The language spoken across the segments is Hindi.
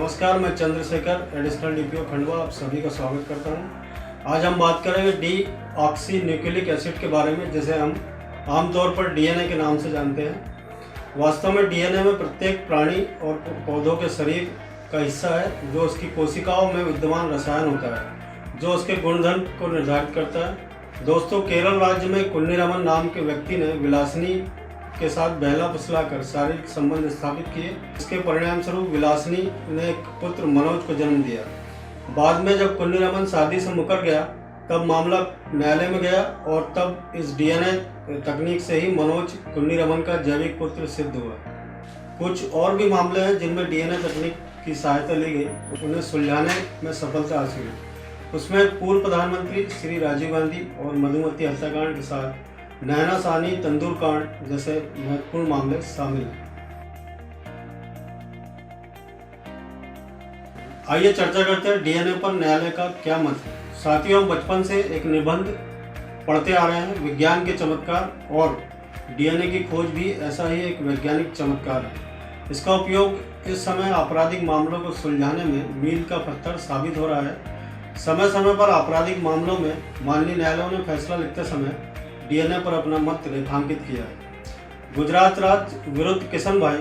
नमस्कार, मैं चंद्रशेखर एडिशनल डीपीओ खंडवा आप सभी का स्वागत करता हूं। आज हम बात करेंगे डीऑक्सी न्यूक्लिक एसिड के बारे में, जिसे हम आमतौर पर डीएनए के नाम से जानते हैं। वास्तव में डीएनए में प्रत्येक प्राणी और पौधों के शरीर का हिस्सा है, जो उसकी कोशिकाओं में विद्यमान रसायन होता है, जो उसके गुणधर्म को निर्धारित करता है। दोस्तों, केरल राज्य में कुन्नीरामन नाम के व्यक्ति ने विलासिनी के साथ बहला फुसलाकर शारीरिक संबंध स्थापित किए। इसके परिणाम स्वरूप विलासिनी ने एक पुत्र मनोज को जन्म दिया। बाद में जब कुन्नीरामन शादी से मुकर गया, तब मामला न्यायालय में गया और तब इस डीएनए तकनीक से ही मनोज कुन्नीरामन का जैविक पुत्र सिद्ध हुआ। कुछ और भी मामले हैं जिनमें डीएनए तकनीक की सहायता ली गई, उन्हें सुलझाने में सफलता हासिल हुई। उसमें पूर्व प्रधानमंत्री श्री राजीव गांधी और मधुमती हत्याकांड के साथ नैना साहनी तंदूर कांड जैसे महत्वपूर्ण मामले शामिल हैं। आइए चर्चा करते हैं डीएनए पर न्यायालय का क्या मत है। साथियों, हम बचपन से एक निबंध पढ़ते आ रहे हैं, विज्ञान के चमत्कार, और डीएनए की खोज भी ऐसा ही एक वैज्ञानिक चमत्कार है। इसका उपयोग इस समय आपराधिक मामलों को सुलझाने में मील का पत्थर साबित हो रहा है। समय समय पर आपराधिक मामलों में माननीय न्यायालयों ने फैसला लिखते समय डीएनए पर अपना मत रेखांकित किया है। गुजरात राज्य विरुद्ध किशन भाई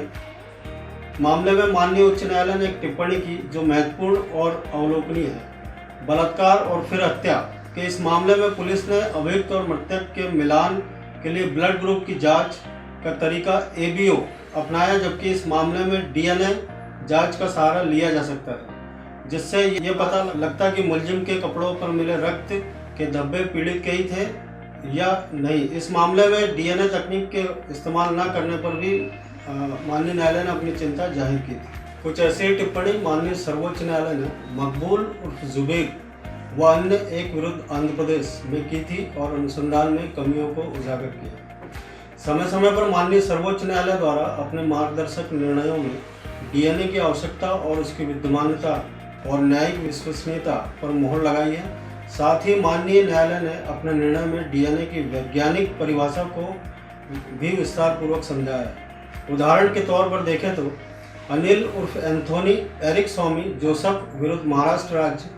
मामले में माननीय उच्च न्यायालय ने एक टिप्पणी की जो महत्वपूर्ण और अवलोकनीय है। बलात्कार और फिर हत्या के इस मामले में पुलिस ने अभियुक्त और मृतक के मिलान के लिए ब्लड ग्रुप की जांच का तरीका एबीओ अपनाया, जबकि इस मामले में डीएनए जांच का सहारा लिया जा सकता है, जिससे ये पता लगता है कि मुलजिम के कपड़ों पर मिले रक्त के धब्बे पीड़ित के ही थे या नहीं। इस मामले में डीएनए तकनीक के इस्तेमाल न करने पर भी माननीय न्यायालय ने अपनी चिंता जाहिर की थी। कुछ ऐसी ही टिप्पणी माननीय सर्वोच्च न्यायालय ने मकबूल उर्फ जुबैर व अन्य एक विरुद्ध आंध्र प्रदेश में की थी और अनुसंधान में कमियों को उजागर किया। समय समय पर माननीय सर्वोच्च न्यायालय द्वारा अपने मार्गदर्शक निर्णयों में डीएनए की आवश्यकता और उसकी विद्यमानता और न्यायिक विश्वसनीयता पर मोहर लगाई है। साथ ही माननीय न्यायालय ने अपने निर्णय में डीएनए की वैज्ञानिक परिभाषा को भी विस्तार पूर्वक समझाया है। उदाहरण के तौर पर देखें तो अनिल उर्फ एंथोनी एरिक स्वामी जोसेफ विरुद्ध महाराष्ट्र राज्य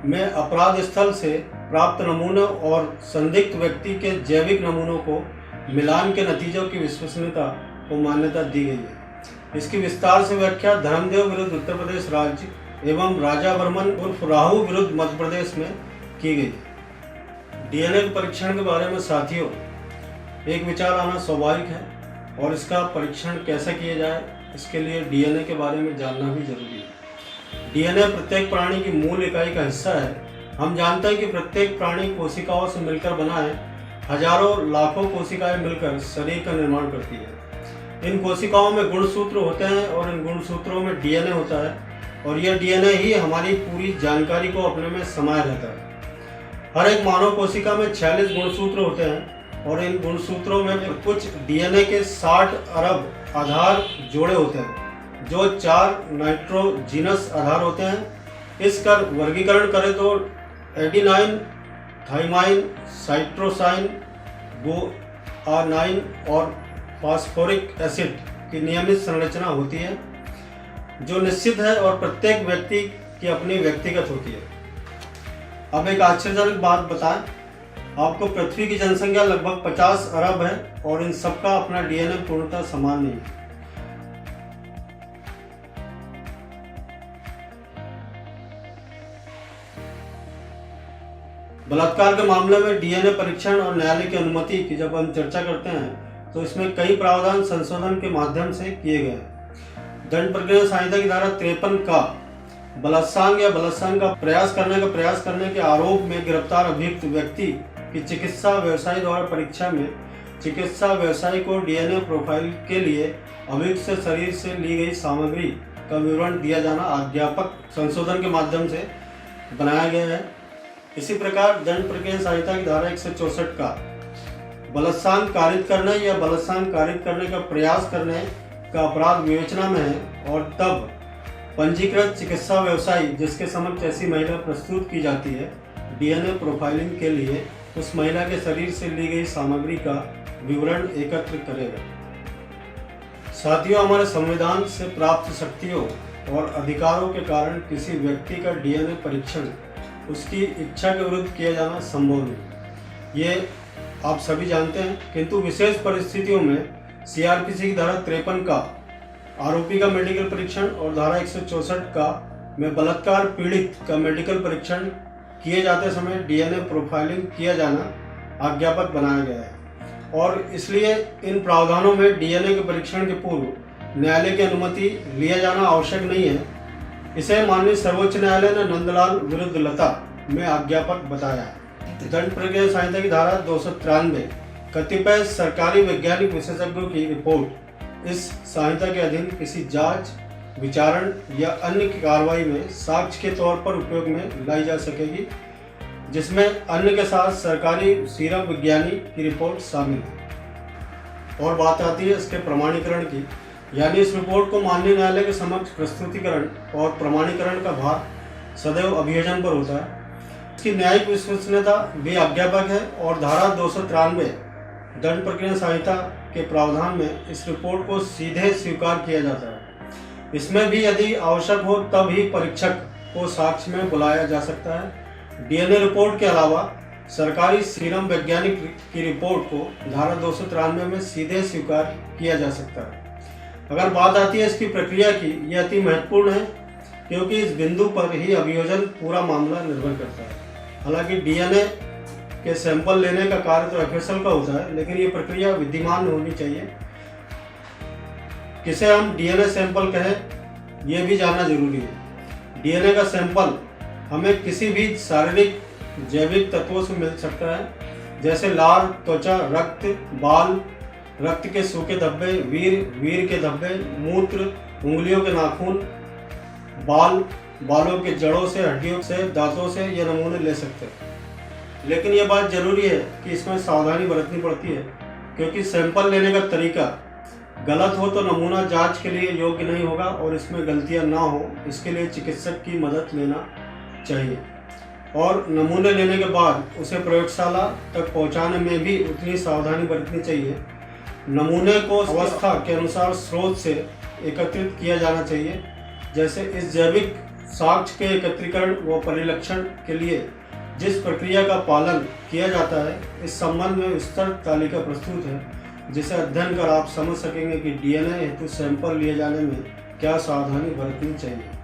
में अपराध स्थल से प्राप्त नमूनों और संदिग्ध व्यक्ति के जैविक नमूनों को मिलान के नतीजों की विश्वसनीयता को मान्यता दी गई है। इसकी विस्तार से व्याख्या धर्मदेव विरुद्ध उत्तर प्रदेश राज्य एवं राजा वर्मन उर्फ राहु विरुद्ध मध्य प्रदेश में की गई। डीएनए के परीक्षण के बारे में साथियों एक विचार आना स्वाभाविक है, और इसका परीक्षण कैसे किया जाए इसके लिए डीएनए के बारे में जानना भी जरूरी है। डीएनए प्रत्येक प्राणी की मूल इकाई का हिस्सा है। हम जानते हैं कि प्रत्येक प्राणी कोशिकाओं से मिलकर बना है। हजारों लाखों कोशिकाएं मिलकर शरीर का निर्माण करती है। इन कोशिकाओं में गुणसूत्र होते हैं और इन गुणसूत्रों में डीएनए होता है, और यह डीएनए ही हमारी पूरी जानकारी को अपने में समाये रहता है। हर एक मानव कोशिका में 46 गुणसूत्र होते हैं और इन गुणसूत्रों में कुछ डीएनए के 60 अरब आधार जोड़े होते हैं, जो 4 नाइट्रोजीनस आधार होते हैं। इसका वर्गीकरण करें तो एडिनाइन, थाइमाइन, साइट्रोसाइन, गुआनाइन और फास्फोरिक एसिड की नियमित संरचना होती है, जो निश्चित है और प्रत्येक व्यक्ति की अपनी व्यक्तिगत होती है। अब एक आश्चर्यजनक बात बताएं, आपको पृथ्वी की जनसंख्या लगभग 50 अरब है और इन सबका अपना डीएनए पूर्णतः समान नहीं है। बलात्कार के मामले में डीएनए परीक्षण और न्यायालय की अनुमति की जब हम चर्चा करते हैं तो इसमें कई प्रावधान संशोधन के माध्यम से किए गए हैं। दंड प्रक्रिया संहिता की धारा 53 का बलात्कार या बलात्कार का प्रयास करने के आरोप में गिरफ्तार अभियुक्त व्यक्ति की चिकित्सा व्यवसायी द्वारा परीक्षा में चिकित्सा व्यवसायी को डीएनए प्रोफाइल के लिए अभियुक्त से शरीर से ली गई सामग्री का विवरण दिया जाना अध्यापक संशोधन के माध्यम से बनाया गया है। इसी प्रकार दंड प्रक्रिया संहिता की धारा 164 का बलात्कार कारित करने या बलात्कार कारित करने का प्रयास करने का अपराध विवेचना में है, और तब पंजीकृत चिकित्सा व्यवसायी जिसके समक्ष ऐसी महिला प्रस्तुत की जाती है डीएनए प्रोफाइलिंग के लिए उस महिला के शरीर से ली गई सामग्री का विवरण एकत्र करेगा। साथियों, हमारे संविधान से प्राप्त शक्तियों और अधिकारों के कारण किसी व्यक्ति का डीएनए परीक्षण उसकी इच्छा के विरुद्ध किया जाना संभव नहीं, ये आप सभी जानते हैं। किंतु विशेष परिस्थितियों में सीआरपीसी की धारा 53 का आरोपी का मेडिकल परीक्षण और धारा 164 का में बलात्कार पीड़ित का मेडिकल परीक्षण किए जाते समय डीएनए प्रोफाइलिंग किया जाना आज्ञापक बनाया गया है और इसलिए इन प्रावधानों में डीएनए के परीक्षण के पूर्व न्यायालय की अनुमति लिया जाना आवश्यक नहीं है। इसे माननीय सर्वोच्च न्यायालय ने नंदलाल विरुद्ध लता में आज्ञापक बताया है। दंड प्रक्रिया संहिता की धारा 293 कतिपय सरकारी वैज्ञानिक विशेषज्ञों की रिपोर्ट इस संहिता के अधीन किसी जांच, विचारण या अन्य कार्रवाई में साक्ष्य के तौर पर उपयोग में लाई जा सकेगी, जिसमें अन्य के साथ सरकारी सीरम विज्ञानी की रिपोर्ट शामिल है। और बात आती है इसके प्रमाणीकरण की, यानी इस रिपोर्ट को माननीय न्यायालय के समक्ष प्रस्तुतिकरण और प्रमाणीकरण का भार सदैव अभियोजन पर होता है। इसकी न्यायिक विश्वसनीयता भी आज्ञापक है और धारा 293 दंड प्रक्रिया संहिता के प्रावधान में इस रिपोर्ट को सीधे स्वीकार किया जाता है। इसमें भी यदि आवश्यक हो तब ही परीक्षक को साक्ष्य में बुलाया जा सकता है। डीएनए रिपोर्ट के अलावा सरकारी सीरम वैज्ञानिक की रिपोर्ट को धारा 293 में सीधे स्वीकार किया जा सकता है। अगर बात आती है इसकी प्रक्रिया की, यह अति महत्वपूर्ण है क्योंकि इस बिंदु पर ही अभियोजन पूरा मामला निर्भर करता है। हालांकि डीएनए के सैंपल लेने का कार्य तो एफएसएल का होता है, लेकिन ये प्रक्रिया विद्यमान होनी चाहिए। किसे हम डीएनए सैंपल कहें यह भी जानना जरूरी है। डीएनए का सैंपल हमें किसी भी शारीरिक जैविक तत्वों से मिल सकता है, जैसे लार, त्वचा, रक्त, बाल, रक्त के सूखे धब्बे, वीर के धब्बे, मूत्र, उंगलियों के नाखून, बालों के जड़ों से, हड्डियों से, दांतों से ये नमूने ले सकते हैं। लेकिन ये बात जरूरी है कि इसमें सावधानी बरतनी पड़ती है, क्योंकि सैंपल लेने का तरीका गलत हो तो नमूना जांच के लिए योग्य नहीं होगा और इसमें गलतियां ना हो, इसके लिए चिकित्सक की मदद लेना चाहिए। और नमूने लेने के बाद उसे प्रयोगशाला तक पहुंचाने में भी उतनी सावधानी बरतनी चाहिए। नमूने को अवस्था के अनुसार स्रोत से एकत्रित किया जाना चाहिए। जैसे इस जैविक साक्ष्य के एकत्रीकरण व परिलक्षण के लिए जिस प्रक्रिया का पालन किया जाता है, इस संबंध में विस्तृत तालिका प्रस्तुत है, जिसे अध्ययन कर आप समझ सकेंगे कि डीएनए हेतु सैंपल लिए जाने में क्या सावधानी बरतनी चाहिए।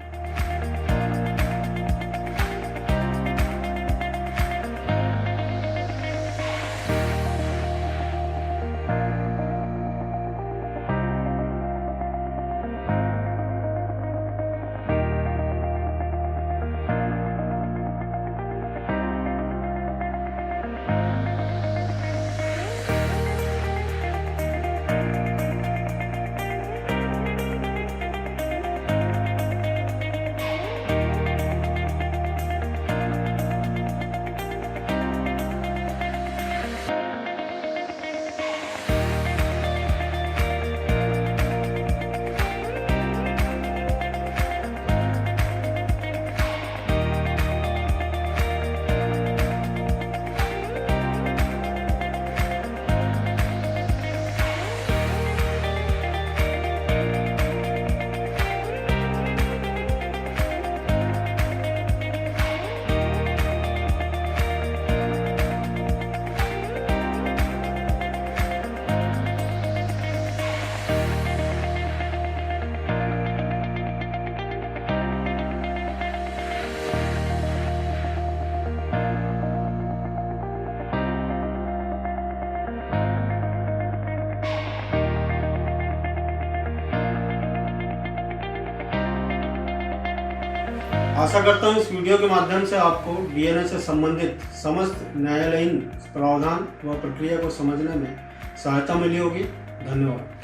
आशा करता हूँ इस वीडियो के माध्यम से आपको डीएनए से संबंधित समस्त न्यायालयीन प्रावधान व प्रक्रिया को समझने में सहायता मिली होगी। धन्यवाद।